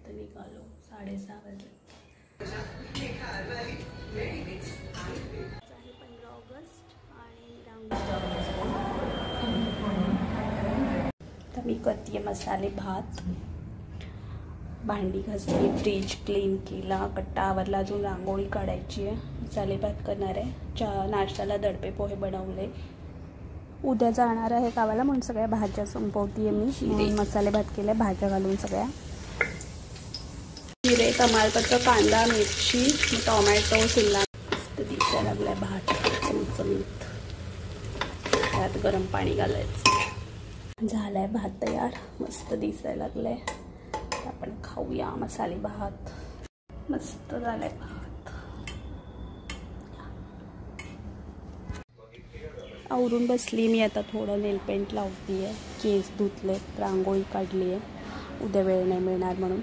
तर निघालो 6:30 वाजले. 15 ऑगस्ट आणि तर मी करते मसाले भात. भांडी घासली, फ्रीज क्लीन केला, कट्टा आवरला, अजून रांगोळी काढायची आहे. मसाले भात करणार आहे. नाश्त्याला दडपे पोहे बनवले. उद्या जाणार आहे गावाला म्हणून सगळ्या भाज्या संपवते मी. मसाले भात केले भाज्या घालून सगळ्या. जिरे, तमालपत्र, कांदा, मिरची, टोमॅटो, शिमला मस्त दिसायला लागलाय भात चमचमीत. त्यात गरम पाणी घालायचं. झालाय भात तयार, मस्त दिसायला लागलाय. आपण खाऊया मसाले भात. मस्त झालाय भात. आवरून बसली मी आता. थोडं नेल पेंट लावतीये, केस धुतले, रांगोळी काढली आहे. उद्या वेळ नाही मिळणार म्हणून.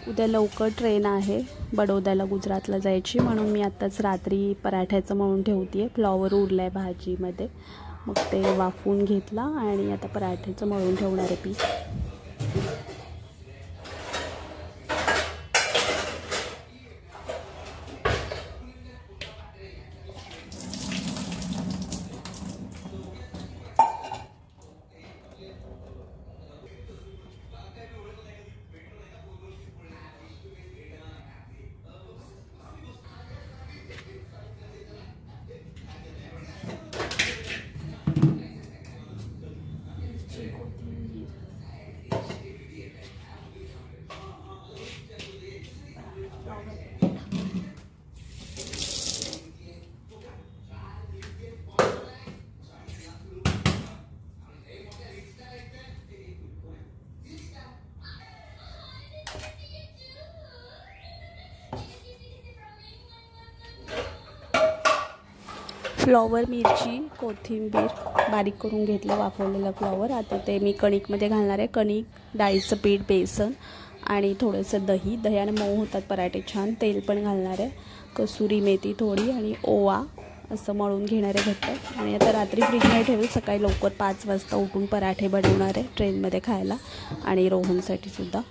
उद्या लवकर ट्रेन आहे बडोद्याला, गुजरातला जायची. म्हणून मी आत्ताच रात्री पराठ्याचं मळून ठेवते. फ्लॉवर उरलं आहे भाजीमध्ये, मग ते वाफवून घेतला आणि आता पराठ्याचं मळून ठेवणार आहे पीठ. फ्लॉवर, मिरची, कोथिंबीर बारीक करून घेतलं, वाफवलेलं फ्लॉवर. आता ते मी कणिकमध्ये घालणार आहे. कणिक, डाळीचं पीठ, बेसन आणि थोडंसं दही. दह्याने मऊ होतात पराठे छान. तेल पण घालणार आहे. कसुरी मेथी थोडी आणि ओवा असं मळून घेणार आहे घट्ट. आणि आता रात्री फ्रीजमध्ये ठेवून सकाळी लवकर 5 वाजता उठून पराठे बनवणार आहे ट्रेनमध्ये खायला आणि रोहनसाठी सुद्धा.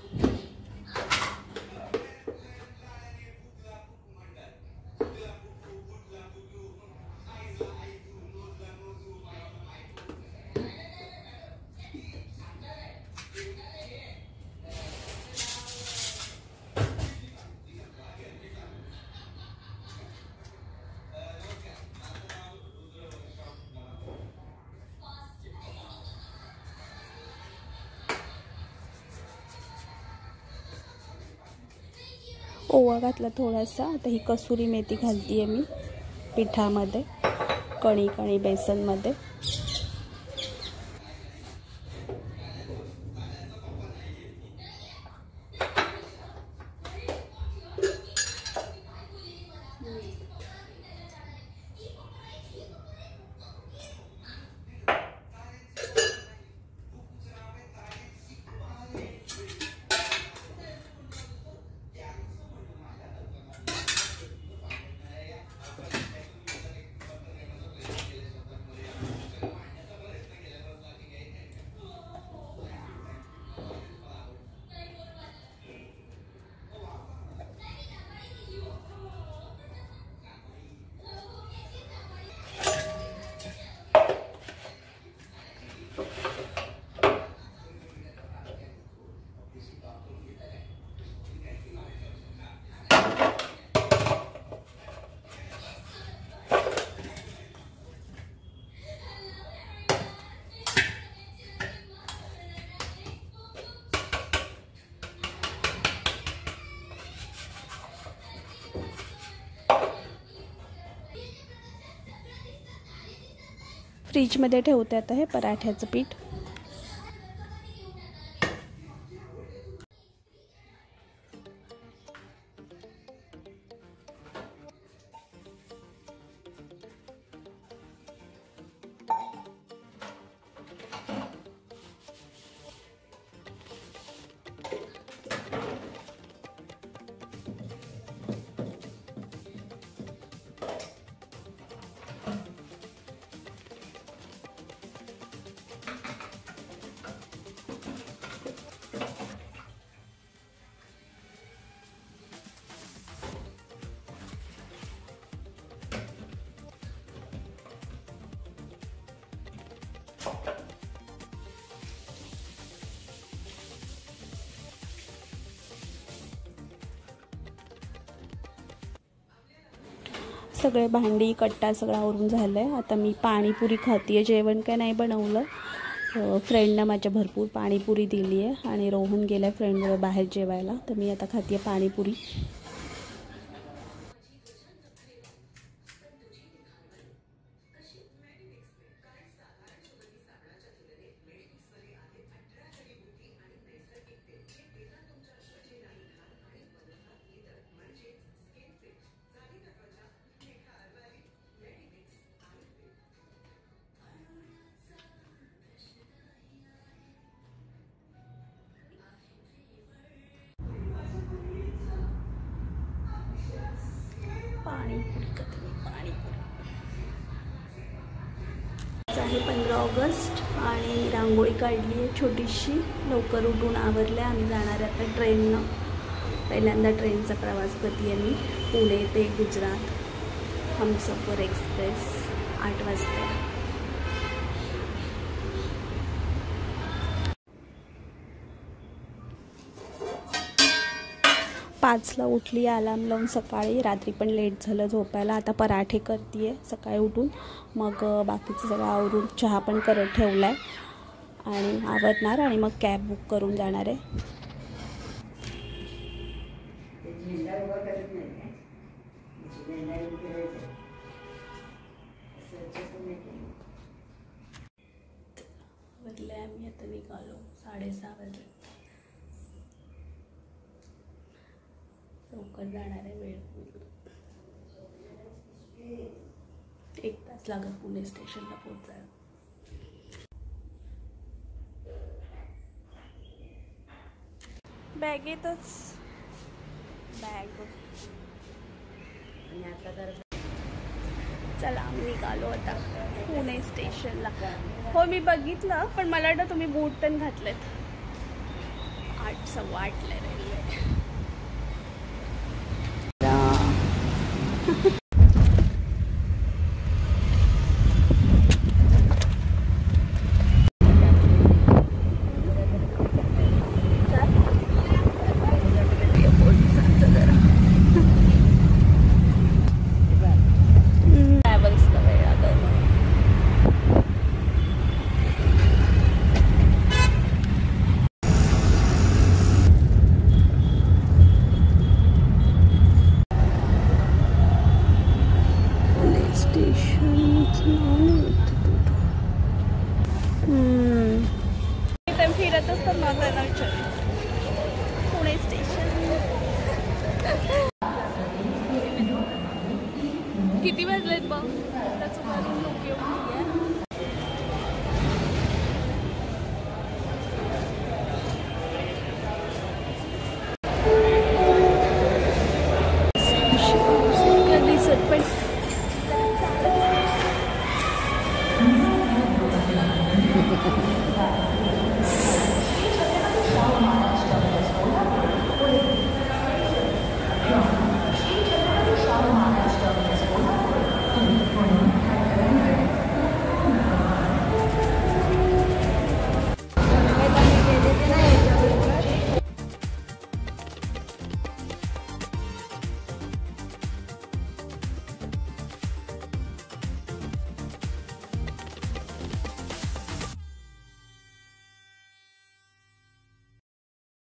ओवा घातला थोडासा. आता ही कसुरी मेथी घालते आहे मी पिठामध्ये, कणिक आणि बेसनमध्ये. फ्रीजमध्ये ठेवते आता हे पराठ्याचं पीठ. सगळे भांडी कट्टा सगळं आवरून झालं आहे. आता मी पाणीपुरी खाते. जेवण काय नाही बनवलं. फ्रेंडनं माझ्या भरपूर पाणीपुरी दिली आहे आणि रोहन गेला आहे फ्रेंडबरोबर बाहेर जेवायला. तर मी आता खाते पाणीपुरी. आहे 15 ऑगस्ट आणि रांगोळी काढली आहे छोटीशी. लवकर उठून आवरले. आम्ही जाणार आहे आता ट्रेननं. पहिल्यांदा ट्रेनचा प्रवास करते मी. पुणे ते गुजरात हमसफर एक्सप्रेस 8 वाजता. 5ला उठली अलार्म लावून सकाळी. रात्री पण लेट झालं झोपायला. आता पराठे करते आहे सकाळी उठून. मग बाकीचं सगळं आवरून चहा पण करत ठेवला आहे आणि आवरणार आणि मग कॅब बुक करून जाणार आहे. आम्ही आता निघालो. 6:30 वाजले. लवकर जाणार आहे. वेळ 1 तास लागत पुणे स्टेशनला पोहोचायला. बॅगेतच बॅग. चला आम्ही निघालो आता पुणे स्टेशनला. हो मी बघितलं पण मला वाटतं तुम्ही बूट पण घातलेत. 8:15 रेल्वे. फिरत असतात ना त्यांना विचार. पुणे स्टेशन किती वाजलेत बघ. त्याचं लोक येऊन